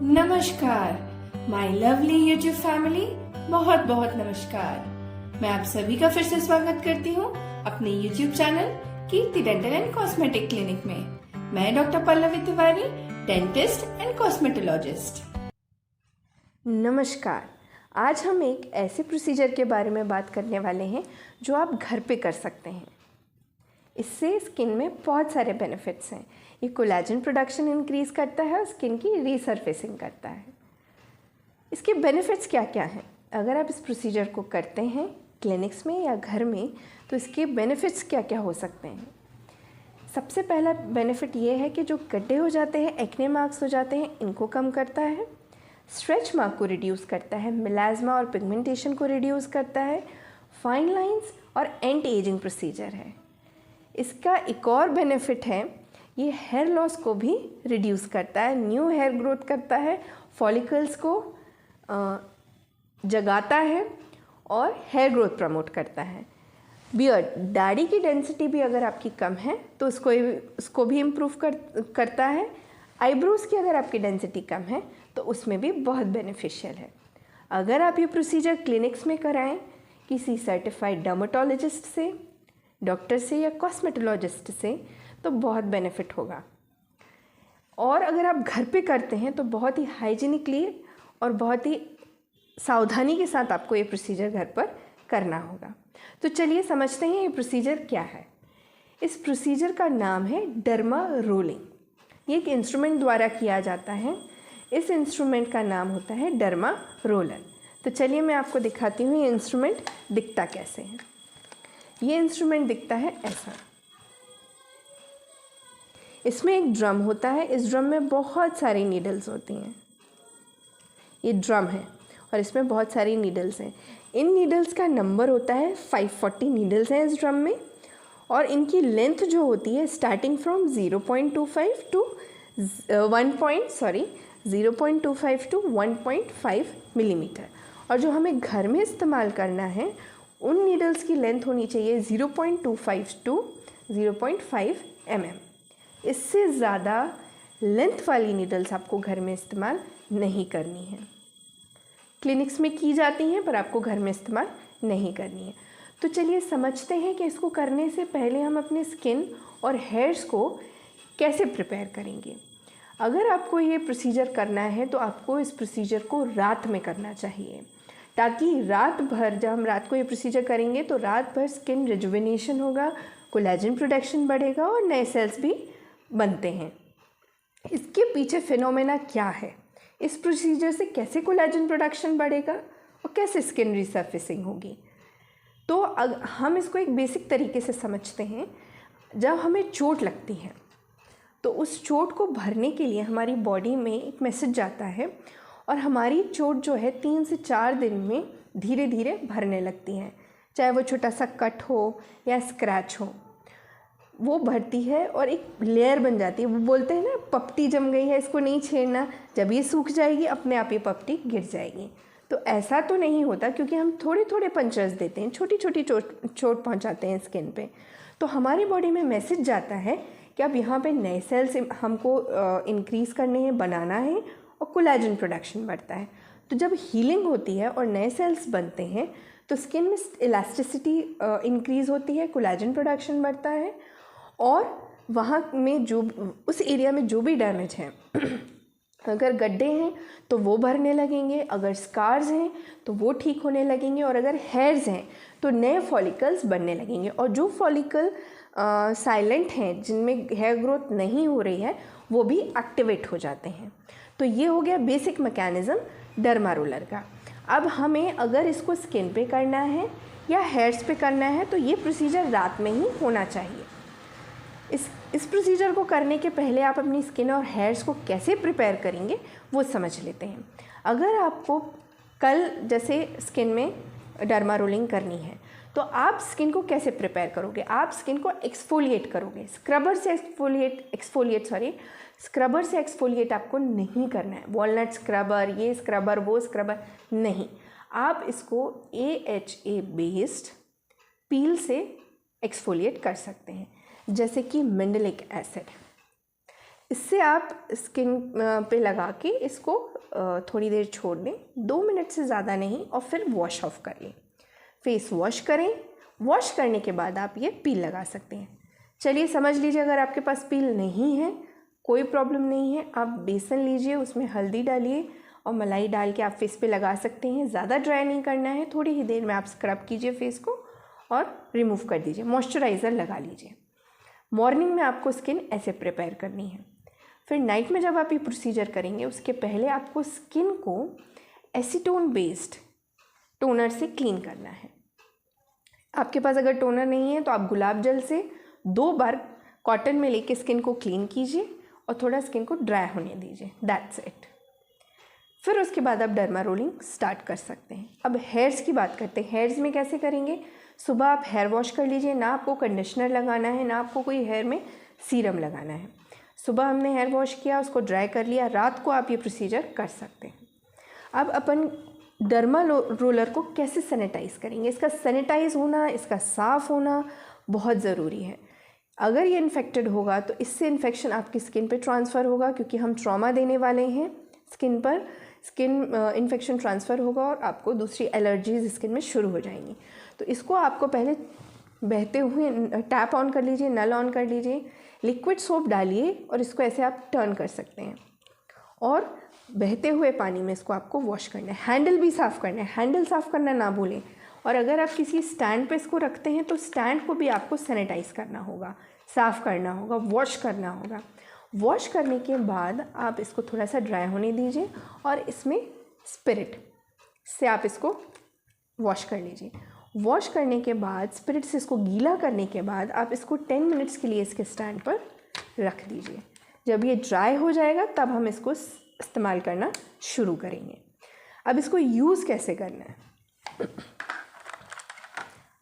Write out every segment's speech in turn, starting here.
नमस्कार my lovely YouTube family, बहुत बहुत नमस्कार। मैं आप सभी का फिर से स्वागत करती हूँ अपने YouTube channel Kirti dental and cosmetic clinic में। मैं doctor Pallavi Tiwari, dentist and cosmetologist. नमस्कार। आज हम एक ऐसे प्रोसीजर के बारे में बात करने वाले हैं जो आप घर पे कर सकते हैं। इससे स्किन में बहुत सारे बेनिफिट्स हैं। ये कोलेजन प्रोडक्शन इंक्रीज़ करता है और स्किन की रीसर्फेसिंग करता है। इसके बेनिफिट्स क्या क्या हैं? अगर आप इस प्रोसीजर को करते हैं क्लिनिक्स में या घर में, तो इसके बेनिफिट्स क्या क्या हो सकते हैं? सबसे पहला बेनिफिट ये है कि जो गड्ढे हो जाते हैं, एक्ने मार्क्स हो जाते हैं, इनको कम करता है। स्ट्रेच मार्क को रिड्यूस करता है, मेलास्मा और पिगमेंटेशन को रिड्यूस करता है। फाइन लाइंस और एंटी एजिंग प्रोसीजर है। इसका एक और बेनिफिट है, ये हेयर लॉस को भी रिड्यूस करता है, न्यू हेयर ग्रोथ करता है, फॉलिकल्स को जगाता है और हेयर ग्रोथ प्रमोट करता है। बियर्ड, दाढ़ी की डेंसिटी भी अगर आपकी कम है तो उसको भी इम्प्रूव करता है। आईब्रोज़ की अगर आपकी डेंसिटी कम है तो उसमें भी बहुत बेनिफिशियल है। अगर आप ये प्रोसीजर क्लिनिक्स में कराएं किसी सर्टिफाइड डर्मेटोलॉजिस्ट से, डॉक्टर से या कॉस्मेटोलॉजिस्ट से, तो बहुत बेनिफिट होगा। और अगर आप घर पे करते हैं तो बहुत ही हाइजीनिकली और बहुत ही सावधानी के साथ आपको ये प्रोसीजर घर पर करना होगा। तो चलिए समझते हैं ये प्रोसीजर क्या है। इस प्रोसीजर का नाम है डर्मा रोलिंग। ये एक इंस्ट्रूमेंट द्वारा किया जाता है। इस इंस्ट्रूमेंट का नाम होता है डर्मा रोलर। तो चलिए मैं आपको दिखाती हूँ ये इंस्ट्रूमेंट दिखता कैसे है। ये इंस्ट्रूमेंट दिखता है ऐसा। इसमें एक ड्रम होता है। इस ड्रम में बहुत सारी नीडल्स होती हैं। ये ड्रम है और इसमें बहुत सारी नीडल्स हैं। इन नीडल्स का नंबर होता है 540 नीडल्स हैं इस ड्रम में। और इनकी लेंथ जो होती है स्टार्टिंग फ्रॉम 0.25 टू 1.5 मिलीमीटर। और जो हमें घर में इस्तेमाल करना है उन नीडल्स की लेंथ होनी चाहिए 0.25 टू 0.5 mm। इससे ज़्यादा लेंथ वाली नीडल्स आपको घर में इस्तेमाल नहीं करनी है। क्लिनिक्स में की जाती हैं पर आपको घर में इस्तेमाल नहीं करनी है। तो चलिए समझते हैं कि इसको करने से पहले हम अपने स्किन और हेयर्स को कैसे प्रिपेयर करेंगे। अगर आपको ये प्रोसीजर करना है तो आपको इस प्रोसीजर को रात में करना चाहिए, ताकि रात भर, जब हम रात को ये प्रोसीजर करेंगे तो रात भर स्किन रिजुविनेशन होगा, कोलेजन प्रोडक्शन बढ़ेगा और नए सेल्स भी बनते हैं। इसके पीछे फिनोमेना क्या है, इस प्रोसीजर से कैसे कोलेजन प्रोडक्शन बढ़ेगा और कैसे स्किन रिसर्फेसिंग होगी, तो हम इसको एक बेसिक तरीके से समझते हैं। जब हमें चोट लगती है तो उस चोट को भरने के लिए हमारी बॉडी में एक मैसेज जाता है और हमारी चोट जो है 3 से 4 दिन में धीरे धीरे भरने लगती है। चाहे वो छोटा सा कट हो या स्क्रैच हो, वो भरती है और एक लेयर बन जाती है। वो बोलते हैं ना, पपटी जम गई है, इसको नहीं छेड़ना, जब ये सूख जाएगी अपने आप ये पपटी गिर जाएगी। तो ऐसा तो नहीं होता, क्योंकि हम थोड़े थोड़े पंचर्स देते हैं, छोटी छोटी चोट पहुंचाते हैं स्किन पे। तो हमारी बॉडी में मैसेज जाता है कि अब यहाँ पे नए सेल्स हमको इंक्रीज़ करने हैं, बनाना है, और कोलेजन प्रोडक्शन बढ़ता है। तो जब हीलिंग होती है और नए सेल्स बनते हैं तो स्किन में इलास्टिसिटी इंक्रीज़ होती है, कोलेजन प्रोडक्शन बढ़ता है, और वहाँ में जो उस एरिया में जो भी डैमेज है अगर गड्ढे हैं तो वो भरने लगेंगे, अगर स्कार्स हैं तो वो ठीक होने लगेंगे, और अगर हेयर्स हैं तो नए फॉलिकल्स बनने लगेंगे। और जो फॉलिकल साइलेंट हैं, जिनमें हेयर ग्रोथ नहीं हो रही है, वो भी एक्टिवेट हो जाते हैं। तो ये हो गया बेसिक मैकेनिज़्म डर्मा रोलर का। अब हमें अगर इसको स्किन पे करना है या हेयर्स पे करना है तो ये प्रोसीजर रात में ही होना चाहिए। इस प्रोसीजर को करने के पहले आप अपनी स्किन और हेयर्स को कैसे प्रिपेयर करेंगे वो समझ लेते हैं। अगर आपको कल जैसे स्किन में डर्मा रोलिंग करनी है तो आप स्किन को कैसे प्रिपेयर करोगे? आप स्किन को एक्सफोलिएट करोगे। स्क्रबर से एक्सफोलिएट आपको नहीं करना है। वॉलनट स्क्रबर, ये स्क्रबर, वो स्क्रबर नहीं। आप इसको AHA बेस्ड पील से एक्सफोलिएट कर सकते हैं, जैसे कि मेंडलिक एसिड। इससे आप स्किन पे लगा के इसको थोड़ी देर छोड़ दें, 2 मिनट से ज़्यादा नहीं, और फिर वॉश ऑफ कर लें। फेस वॉश करें। वॉश करने के बाद आप ये पील लगा सकते हैं। चलिए समझ लीजिए, अगर आपके पास पील नहीं है, कोई प्रॉब्लम नहीं है, आप बेसन लीजिए, उसमें हल्दी डालिए और मलाई डाल के आप फेस पे लगा सकते हैं। ज़्यादा ड्राई नहीं करना है, थोड़ी ही देर में आप स्क्रब कीजिए फेस को और रिमूव कर दीजिए। मॉइस्चराइज़र लगा लीजिए। मॉर्निंग में आपको स्किन ऐसे प्रिपेयर करनी है। फिर नाइट में जब आप ये प्रोसीजर करेंगे, उसके पहले आपको स्किन को एसीटोन बेस्ड टोनर से क्लीन करना है। आपके पास अगर टोनर नहीं है तो आप गुलाब जल से 2 बार कॉटन में लेके स्किन को क्लीन कीजिए और थोड़ा स्किन को ड्राई होने दीजिए। That's it. फिर उसके बाद आप डर्मा रोलिंग स्टार्ट कर सकते हैं। अब हेयर्स की बात करते हैं। हेयर्स में कैसे करेंगे? सुबह आप हेयर वॉश कर लीजिए, ना आपको कंडीशनर लगाना है, ना आपको कोई हेयर में सीरम लगाना है। सुबह हमने हेयर वॉश किया, उसको ड्राई कर लिया, रात को आप ये प्रोसीजर कर सकते हैं। अब अपन डर्मा रोलर को कैसे सैनिटाइज़ करेंगे? इसका सैनिटाइज होना, इसका साफ़ होना बहुत ज़रूरी है। अगर ये इन्फेक्टेड होगा तो इससे इन्फेक्शन आपकी स्किन पे ट्रांसफ़र होगा, क्योंकि हम ट्रॉमा देने वाले हैं स्किन पर। स्किन इन्फेक्शन ट्रांसफ़र होगा और आपको दूसरी एलर्जीज स्किन में शुरू हो जाएंगी। तो इसको आपको पहले बहते हुए टैप ऑन कर लीजिए, नल ऑन कर लीजिए, लिक्विड सोप डालिए और इसको ऐसे आप टर्न कर सकते हैं और बहते हुए पानी में इसको आपको वॉश करना है। हैंडल भी साफ़ करना है, हैंडल साफ़ करना ना भूलें। और अगर आप किसी स्टैंड पे इसको रखते हैं तो स्टैंड को भी आपको सैनिटाइज़ करना होगा, साफ़ करना होगा, वॉश करना होगा। वॉश करने के बाद आप इसको थोड़ा सा ड्राई होने दीजिए और इसमें स्पिरिट से आप इसको वॉश कर लीजिए। वॉश करने के बाद स्पिरिट से इसको गीला करने के बाद आप इसको 10 मिनट्स के लिए इसके स्टैंड पर रख दीजिए। जब ये ड्राई हो जाएगा तब हम इसको इस्तेमाल करना शुरू करेंगे। अब इसको यूज़ कैसे करना है?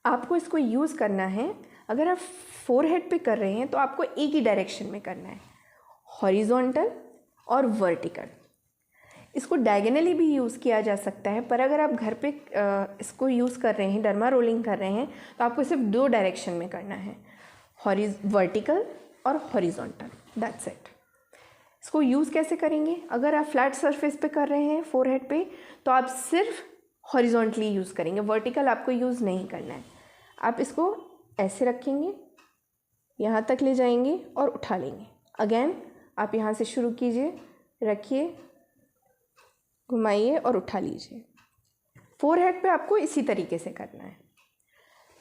आपको इसको यूज़ करना है, अगर आप फोरहेड पे कर रहे हैं तो आपको एक ही डायरेक्शन में करना है, हॉरिजॉन्टल और वर्टिकल। इसको डायगोनली भी यूज़ किया जा सकता है, पर अगर आप घर पे इसको यूज़ कर रहे हैं, डर्मा रोलिंग कर रहे हैं, तो आपको सिर्फ 2 डायरेक्शन में करना है, वर्टिकल और हॉरिजॉन्टल। That's it. इसको यूज़ कैसे करेंगे? अगर आप फ्लैट सरफेस पे कर रहे हैं फोरहेड पे, तो आप सिर्फ हॉरिजॉन्टली यूज़ करेंगे, वर्टिकल आपको यूज़ नहीं करना है। आप इसको ऐसे रखेंगे, यहाँ तक ले जाएंगे और उठा लेंगे। अगेन आप यहाँ से शुरू कीजिए, रखिए, घुमाइए और उठा लीजिए। फोरहेड पे आपको इसी तरीके से करना है।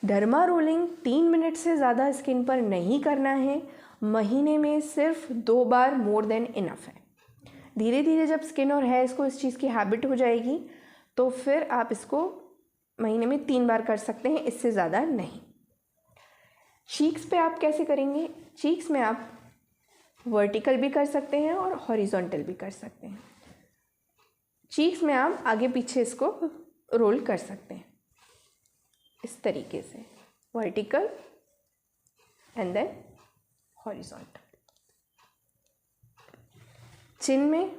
डर्मा रोलिंग 3 मिनट से ज़्यादा स्किन पर नहीं करना है। महीने में सिर्फ 2 बार मोर देन इनफ है। धीरे धीरे जब स्किन और हेयर्स को इस चीज़ की हैबिट हो जाएगी तो फिर आप इसको महीने में 3 बार कर सकते हैं, इससे ज़्यादा नहीं। चीक्स पे आप कैसे करेंगे? चीक्स में आप वर्टिकल भी कर सकते हैं और हॉरिजॉन्टल भी कर सकते हैं। चीक्स में आप आगे पीछे इसको रोल कर सकते हैं इस तरीके से, वर्टिकल एंड देन हॉरिजॉन्टल। चिन में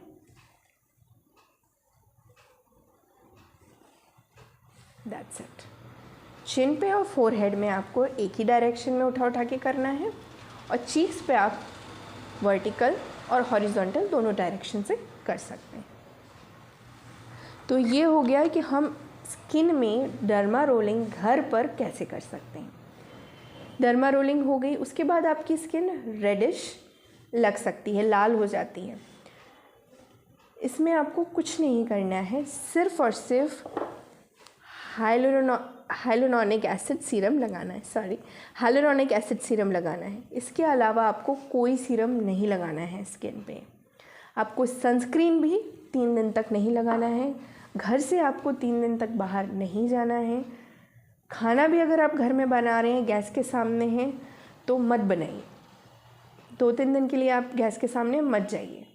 दैट्स इट। चिन पे और फोरहेड में आपको एक ही डायरेक्शन में उठा उठा के करना है और चीक्स पे आप वर्टिकल और हॉरिजॉन्टल दोनों डायरेक्शन से कर सकते हैं। तो ये हो गया कि हम स्किन में डर्मा रोलिंग घर पर कैसे कर सकते हैं। डर्मा रोलिंग हो गई, उसके बाद आपकी स्किन रेडिश लग सकती है, लाल हो जाती है। इसमें आपको कुछ नहीं करना है, सिर्फ और सिर्फ हाइलुरोनिक एसिड सीरम लगाना है। इसके अलावा आपको कोई सीरम नहीं लगाना है स्किन पे। आपको सनस्क्रीन भी 3 दिन तक नहीं लगाना है। घर से आपको 3 दिन तक बाहर नहीं जाना है। खाना भी अगर आप घर में बना रहे हैं, गैस के सामने हैं, तो मत बनाइए। 2-3 दिन के लिए आप गैस के सामने मत जाइए।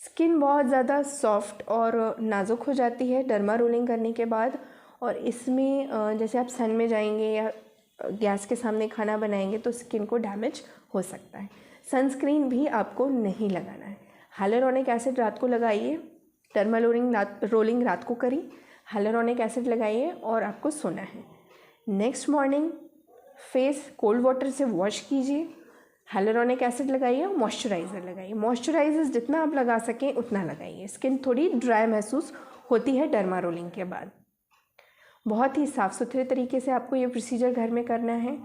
स्किन बहुत ज़्यादा सॉफ्ट और नाजुक हो जाती है डर्मा रोलिंग करने के बाद, और इसमें जैसे आप सन में जाएंगे या गैस के सामने खाना बनाएंगे तो स्किन को डैमेज हो सकता है। सनस्क्रीन भी आपको नहीं लगाना है। हाइलुरोनिक एसिड रात को लगाइए, डर्मा रोलिंग रात को करी, हाइलुरोनिक एसिड लगाइए और आपको सोना है। Next morning face cold water से वॉश कीजिए, हाइलुरोनिक एसिड लगाइए और मॉइस्चराइज़र लगाइए। मॉइस्चराइज़र जितना आप लगा सकें उतना लगाइए। स्किन थोड़ी ड्राई महसूस होती है डर्मा रोलिंग के बाद। बहुत ही साफ़ सुथरे तरीके से आपको ये प्रोसीजर घर में करना है।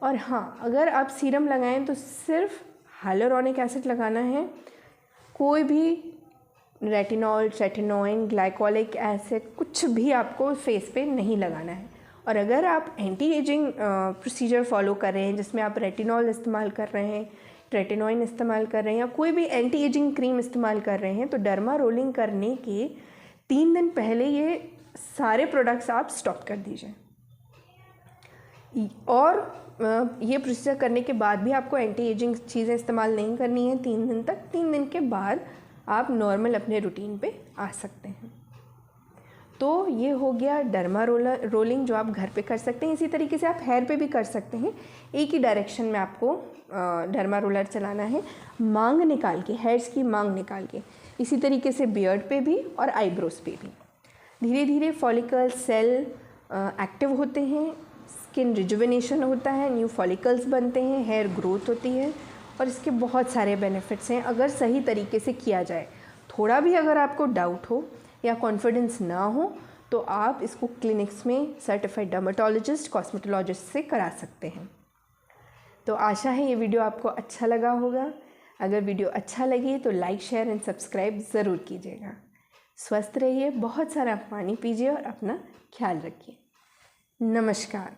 और हाँ, अगर आप सीरम लगाएं तो सिर्फ हाइलुरोनिक एसिड लगाना है, कोई भी रेटिनॉल, रेटिनोइन, ग्लाइकोलिक एसिड कुछ भी आपको फेस पे नहीं लगाना है। और अगर आप एंटी एजिंग प्रोसीजर फॉलो कर रहे हैं जिसमें आप रेटिनॉल इस्तेमाल कर रहे हैं, रेटिनोइन इस्तेमाल कर रहे हैं या कोई भी एंटी एजिंग क्रीम इस्तेमाल कर रहे हैं, तो डर्मा रोलिंग करने के 3 दिन पहले ये सारे प्रोडक्ट्स आप स्टॉप कर दीजिए। और ये प्रोसीजर करने के बाद भी आपको एंटी एजिंग चीज़ें इस्तेमाल नहीं करनी है 3 दिन तक। 3 दिन के बाद आप नॉर्मल अपने रूटीन पे आ सकते हैं। तो ये हो गया डर्मा रोलिंग जो आप घर पे कर सकते हैं। इसी तरीके से आप हेयर पे भी कर सकते हैं। एक ही डायरेक्शन में आपको डर्मा रोलर चलाना है, मांग निकाल के, हेयर्स की मांग निकाल के। इसी तरीके से बियर्ड पे भी और आईब्रोज पे भी। धीरे धीरे फॉलिकल सेल एक्टिव होते हैं, स्किन रिजुविनेशन होता है, न्यू फॉलिकल्स बनते हैं, हेयर ग्रोथ होती है और इसके बहुत सारे बेनिफिट्स हैं अगर सही तरीके से किया जाए। थोड़ा भी अगर आपको डाउट हो या कॉन्फिडेंस ना हो तो आप इसको क्लिनिक्स में सर्टिफाइड डर्मेटोलॉजिस्ट, कॉस्मेटोलॉजिस्ट से करा सकते हैं। तो आशा है ये वीडियो आपको अच्छा लगा होगा। अगर वीडियो अच्छा लगे तो लाइक, शेयर एंड सब्सक्राइब ज़रूर कीजिएगा। स्वस्थ रहिए, बहुत सारा पानी पीजिए और अपना ख्याल रखिए। नमस्कार।